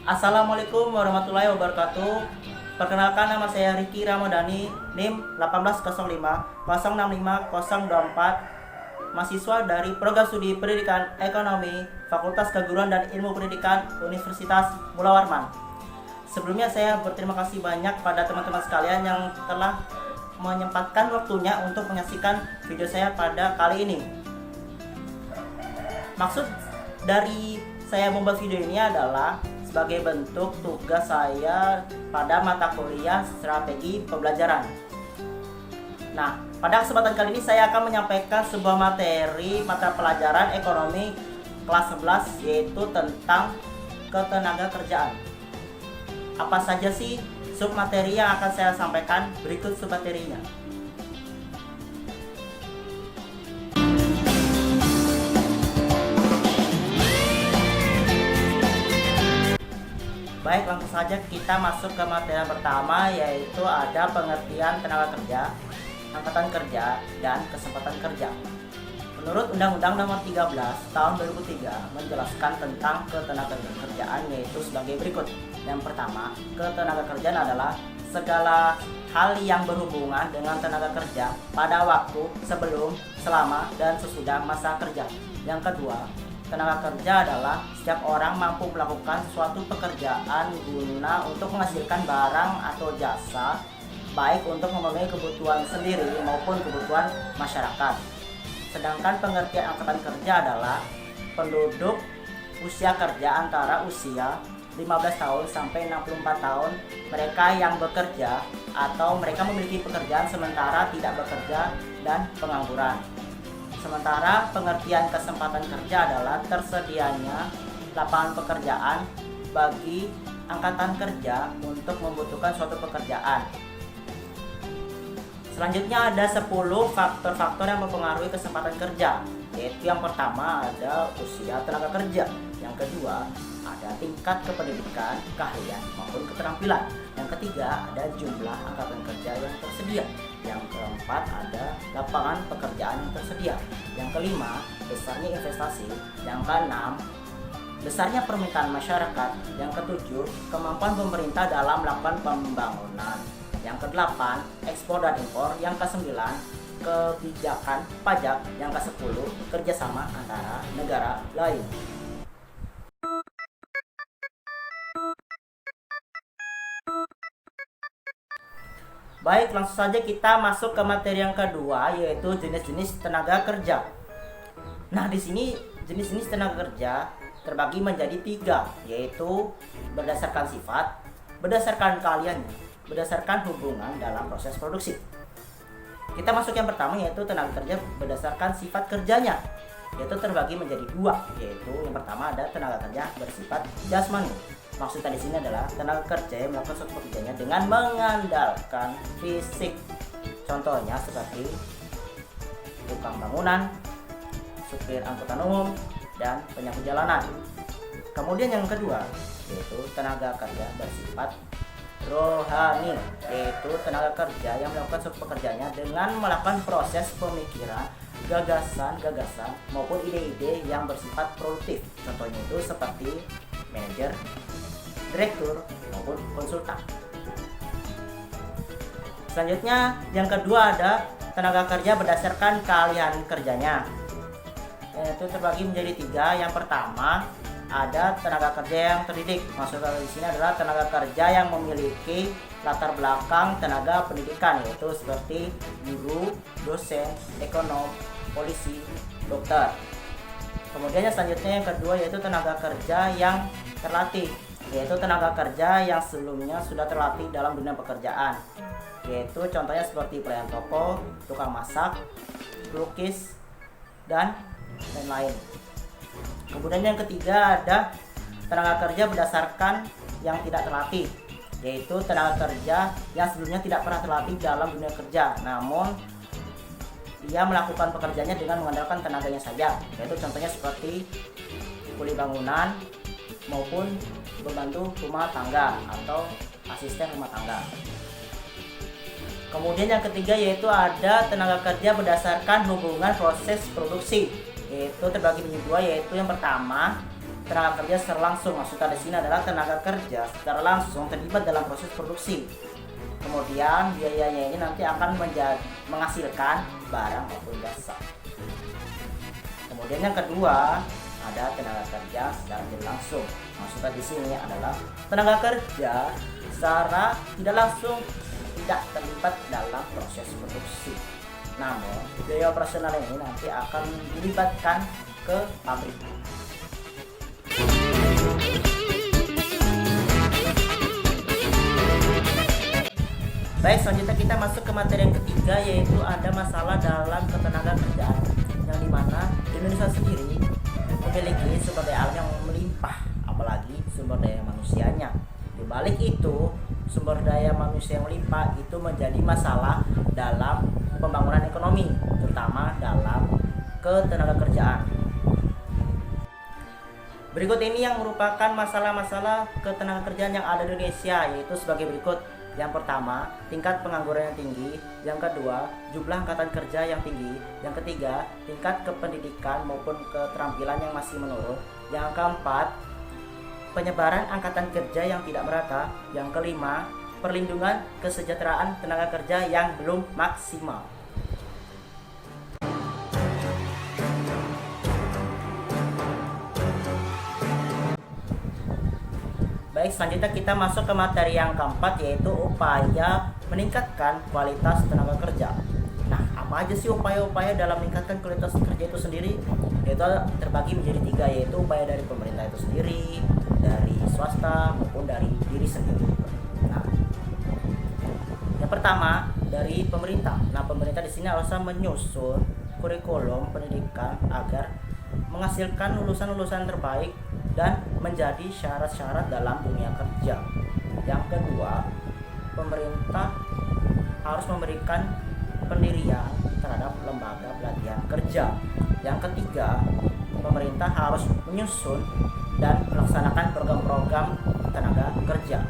Assalamualaikum warahmatullahi wabarakatuh. Perkenalkan, nama saya Riki Ramadhani, NIM 1805 065 024, mahasiswa dari Program Studi Pendidikan Ekonomi, Fakultas Keguruan dan Ilmu Pendidikan Universitas Mula Warman. Sebelumnya saya berterima kasih banyak pada teman-teman sekalian yang telah menyempatkan waktunya untuk menyaksikan video saya pada kali ini. Maksud dari saya membuat video ini adalah sebagai bentuk tugas saya pada mata kuliah strategi pembelajaran. Nah, pada kesempatan kali ini saya akan menyampaikan sebuah materi mata pelajaran ekonomi kelas 11, yaitu tentang ketenaga kerjaan. Apa saja sih submateri yang akan saya sampaikan? Berikut submaterinya. Baik, langsung saja kita masuk ke materi yang pertama, yaitu ada pengertian tenaga kerja, angkatan kerja, dan kesempatan kerja. Menurut Undang-Undang Nomor 13 Tahun 2003 menjelaskan tentang ketenaga kerjaan, yaitu sebagai berikut. Yang pertama, ketenaga kerjaan adalah segala hal yang berhubungan dengan tenaga kerja pada waktu sebelum, selama, dan sesudah masa kerja. Yang kedua, tenaga kerja adalah setiap orang mampu melakukan suatu pekerjaan guna untuk menghasilkan barang atau jasa, baik untuk memenuhi kebutuhan sendiri maupun kebutuhan masyarakat. Sedangkan pengertian angkatan kerja adalah penduduk usia kerja antara usia 15 tahun sampai 64 tahun, mereka yang bekerja atau mereka memiliki pekerjaan sementara tidak bekerja, dan pengangguran. Sementara pengertian kesempatan kerja adalah tersedianya lapangan pekerjaan bagi angkatan kerja untuk membutuhkan suatu pekerjaan. Selanjutnya ada 10 faktor-faktor yang mempengaruhi kesempatan kerja, yaitu yang pertama ada usia tenaga kerja, yang kedua ada tingkat kependidikan, keahlian maupun keterampilan, yang ketiga ada jumlah angkatan kerja yang tersedia, yang keempat ada lapangan pekerjaan yang tersedia, yang kelima besarnya investasi, yang keenam besarnya permintaan masyarakat, yang ketujuh kemampuan pemerintah dalam melakukan pembangunan, yang kedelapan ekspor dan impor, yang kesembilan kebijakan pajak, yang kesepuluh kerjasama antara negara lain. Baik, langsung saja kita masuk ke materi yang kedua, yaitu jenis-jenis tenaga kerja. Nah, di sini jenis-jenis tenaga kerja terbagi menjadi 3, yaitu berdasarkan sifat, berdasarkan keahliannya, berdasarkan hubungan dalam proses produksi. Kita masuk yang pertama, yaitu tenaga kerja berdasarkan sifat kerjanya, yaitu terbagi menjadi 2, yaitu yang pertama ada tenaga kerja bersifat jasmani. Maksudnya di sini adalah tenaga kerja yang melakukan suatu pekerjaannya dengan mengandalkan fisik. Contohnya seperti tukang bangunan, supir angkutan umum, dan penyapu jalanan. Kemudian yang kedua, yaitu tenaga kerja bersifat rohani, yaitu tenaga kerja yang melakukan suatu pekerjaannya dengan melakukan proses pemikiran, gagasan maupun ide-ide yang bersifat produktif. Contohnya itu seperti manajer, direktur maupun konsultan. Selanjutnya yang kedua ada tenaga kerja berdasarkan keahlian kerjanya, yaitu terbagi menjadi 3. Yang pertama ada tenaga kerja yang terdidik. Maksudnya di sini adalah tenaga kerja yang memiliki latar belakang tenaga pendidikan, yaitu seperti guru, dosen, ekonom, polisi, dokter. Kemudian selanjutnya yang kedua yaitu tenaga kerja yang terlatih, yaitu tenaga kerja yang sebelumnya sudah terlatih dalam dunia pekerjaan, yaitu contohnya seperti pelayan toko, tukang masak, pelukis, dan lain-lain. Kemudian yang ketiga ada tenaga kerja berdasarkan yang tidak terlatih, yaitu tenaga kerja yang sebelumnya tidak pernah terlatih dalam dunia kerja, namun ia melakukan pekerjaannya dengan mengandalkan tenaganya saja, yaitu contohnya seperti kuli bangunan maupun pembantu rumah tangga atau asisten rumah tangga. Kemudian yang ketiga yaitu ada tenaga kerja berdasarkan hubungan proses produksi, yaitu terbagi menjadi 2, yaitu yang pertama tenaga kerja secara langsung. Maksudnya di sini adalah tenaga kerja secara langsung terlibat dalam proses produksi. Kemudian biayanya ini nanti akan menghasilkan barang maupun jasa. Kemudian yang kedua ada tenaga kerja secara tidak langsung. Maksudnya di sini adalah tenaga kerja secara tidak langsung tidak terlibat dalam proses produksi. Namun biaya operasional ini nanti akan dilibatkan ke pabrik. Baik, selanjutnya kita masuk ke materi yang ketiga, yaitu ada masalah dalam ketenaga kerjaan, yang dimana Indonesia sendiri memiliki sumber daya alam yang melimpah, apalagi sumber daya manusianya. Di balik itu, sumber daya manusia yang melimpah itu menjadi masalah dalam pembangunan ekonomi, terutama dalam ketenaga kerjaan. Berikut ini yang merupakan masalah-masalah ketenaga kerjaan yang ada di Indonesia, yaitu sebagai berikut. Yang pertama, tingkat pengangguran yang tinggi. Yang kedua, jumlah angkatan kerja yang tinggi. Yang ketiga, tingkat kependidikan maupun keterampilan yang masih menurun. Yang keempat, penyebaran angkatan kerja yang tidak merata. Yang kelima, perlindungan kesejahteraan tenaga kerja yang belum maksimal. Baik, selanjutnya kita masuk ke materi yang keempat, yaitu upaya meningkatkan kualitas tenaga kerja. Nah, apa aja sih upaya-upaya dalam meningkatkan kualitas kerja itu sendiri? Yaitu terbagi menjadi tiga, yaitu upaya dari pemerintah itu sendiri, dari swasta, maupun dari diri sendiri. Nah, yang pertama dari pemerintah. Nah, pemerintah di sini harus menyusun kurikulum pendidikan agar menghasilkan lulusan-lulusan terbaik dan menjadi syarat-syarat dalam dunia kerja. Yang kedua, pemerintah harus memberikan pendirian terhadap lembaga pelatihan kerja. Yang ketiga, pemerintah harus menyusun dan melaksanakan program-program tenaga kerja.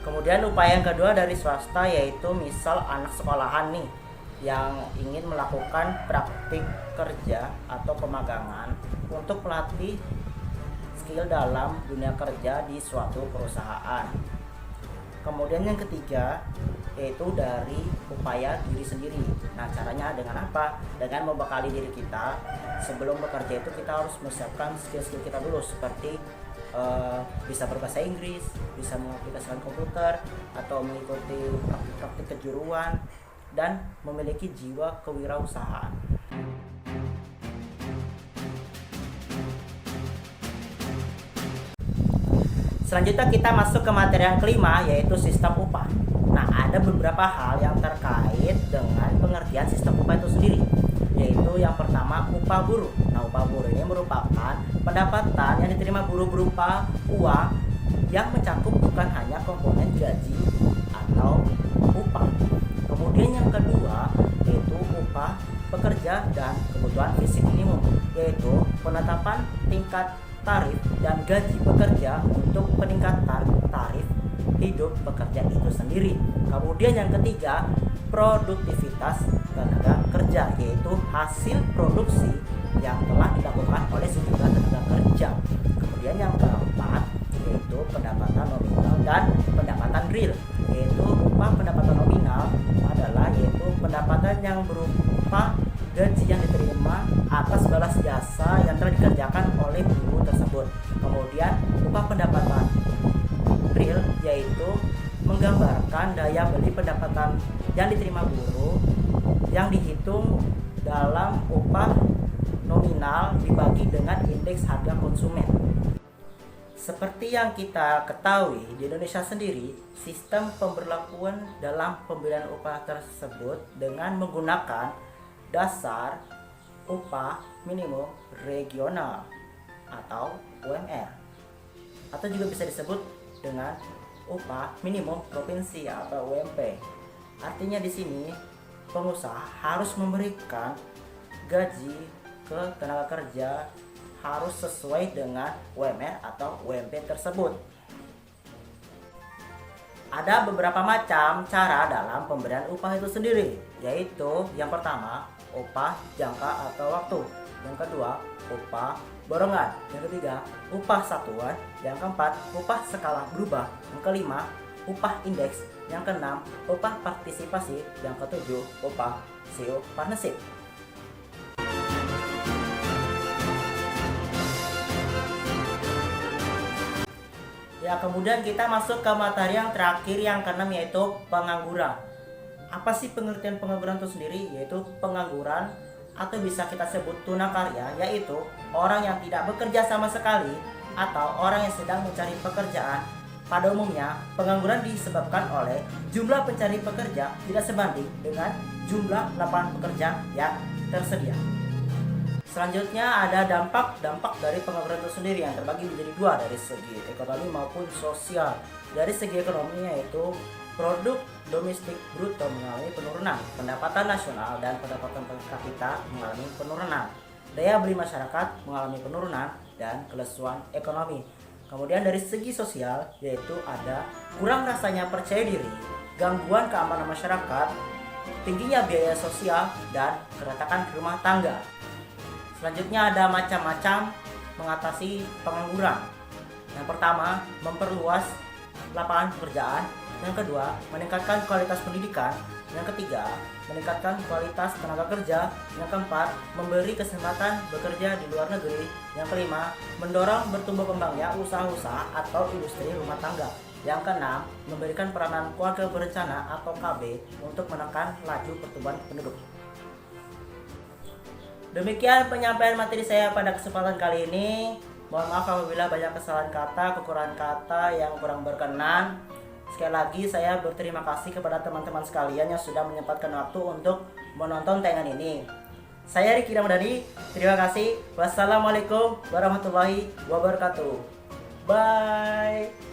Kemudian upaya yang kedua dari swasta, yaitu misal anak sekolahan nih yang ingin melakukan praktik kerja atau pemagangan untuk melatih skill dalam dunia kerja di suatu perusahaan. Kemudian yang ketiga, yaitu dari upaya diri sendiri. Nah, caranya dengan apa? Dengan membekali diri kita. Sebelum bekerja itu kita harus menyiapkan skill-skill kita dulu, seperti bisa berbahasa Inggris, bisa mengaplikasikan komputer, atau mengikuti praktik-praktik kejuruan, dan memiliki jiwa kewirausahaan. Selanjutnya kita masuk ke materi yang kelima, yaitu sistem upah. Nah, ada beberapa hal yang terkait dengan pengertian sistem upah itu sendiri, yaitu yang pertama, upah buruh. Nah, upah buruh ini merupakan pendapatan yang diterima buruh berupa uang yang mencakup bukan hanya komponen gaji atau upah. Kemudian yang kedua, yaitu upah pekerja dan kebutuhan fisik minimum, yaitu penetapan tingkat tarif dan gaji pekerja untuk peningkatan tarif hidup pekerja itu sendiri. Kemudian yang ketiga, produktivitas tenaga kerja, yaitu hasil produksi yang telah dilakukan oleh sejumlah tenaga kerja. Kemudian yang keempat, yaitu pendapatan nominal dan pendapatan real, yaitu upah pendapatan nominal adalah yaitu pendapatan yang berupa gaji yang diterima atas balas jasa yang telah dikerjakan oleh buruh tersebut. Kemudian upah pendapatan real yaitu menggambarkan daya beli pendapatan yang diterima buruh yang dihitung dalam upah nominal dibagi dengan indeks harga konsumen. Seperti yang kita ketahui, di Indonesia sendiri, sistem pemberlakuan dalam pemberian upah tersebut dengan menggunakan dasar upah minimum regional atau UMR, atau juga bisa disebut dengan upah minimum provinsi atau UMP. Artinya di sini pengusaha harus memberikan gaji ke tenaga kerja harus sesuai dengan UMR atau UMP tersebut. Ada beberapa macam cara dalam pemberian upah itu sendiri, yaitu yang pertama, upah jangka atau waktu. Yang kedua, upah borongan. Yang ketiga, upah satuan. Yang keempat, upah skala berubah. Yang kelima, upah indeks. Yang keenam, upah partisipasi. Yang ketujuh, upah CEO partnership. Ya, kemudian kita masuk ke materi yang terakhir yang keenam, yaitu pengangguran. Apa sih pengertian pengangguran itu sendiri? Yaitu pengangguran atau bisa kita sebut tunakarya, yaitu orang yang tidak bekerja sama sekali atau orang yang sedang mencari pekerjaan. Pada umumnya, pengangguran disebabkan oleh jumlah pencari pekerja tidak sebanding dengan jumlah lapangan pekerja yang tersedia. Selanjutnya ada dampak dari pengangguran itu sendiri yang terbagi menjadi dua, dari segi ekonomi maupun sosial. Dari segi ekonomi, yaitu produk domestik bruto mengalami penurunan, pendapatan nasional dan pendapatan per kapita mengalami penurunan, daya beli masyarakat mengalami penurunan, dan kelesuan ekonomi. Kemudian dari segi sosial, yaitu ada kurang rasanya percaya diri, gangguan keamanan masyarakat, tingginya biaya sosial, dan keretakan rumah tangga. Selanjutnya ada macam-macam mengatasi pengangguran. Yang pertama, memperluas lapangan pekerjaan. Yang kedua, meningkatkan kualitas pendidikan. Yang ketiga, meningkatkan kualitas tenaga kerja. Yang keempat, memberi kesempatan bekerja di luar negeri. Yang kelima, mendorong bertumbuh kembangnya usaha-usaha atau industri rumah tangga. Yang keenam, memberikan peranan keluarga berencana atau KB untuk menekan laju pertumbuhan penduduk. Demikian penyampaian materi saya pada kesempatan kali ini. Mohon maaf apabila banyak kesalahan kata, kekurangan kata yang kurang berkenan. Sekali lagi saya berterima kasih kepada teman-teman sekalian yang sudah menyempatkan waktu untuk menonton tayangan ini. Saya Riki Ramadhani, terima kasih. Wassalamualaikum warahmatullahi wabarakatuh. Bye.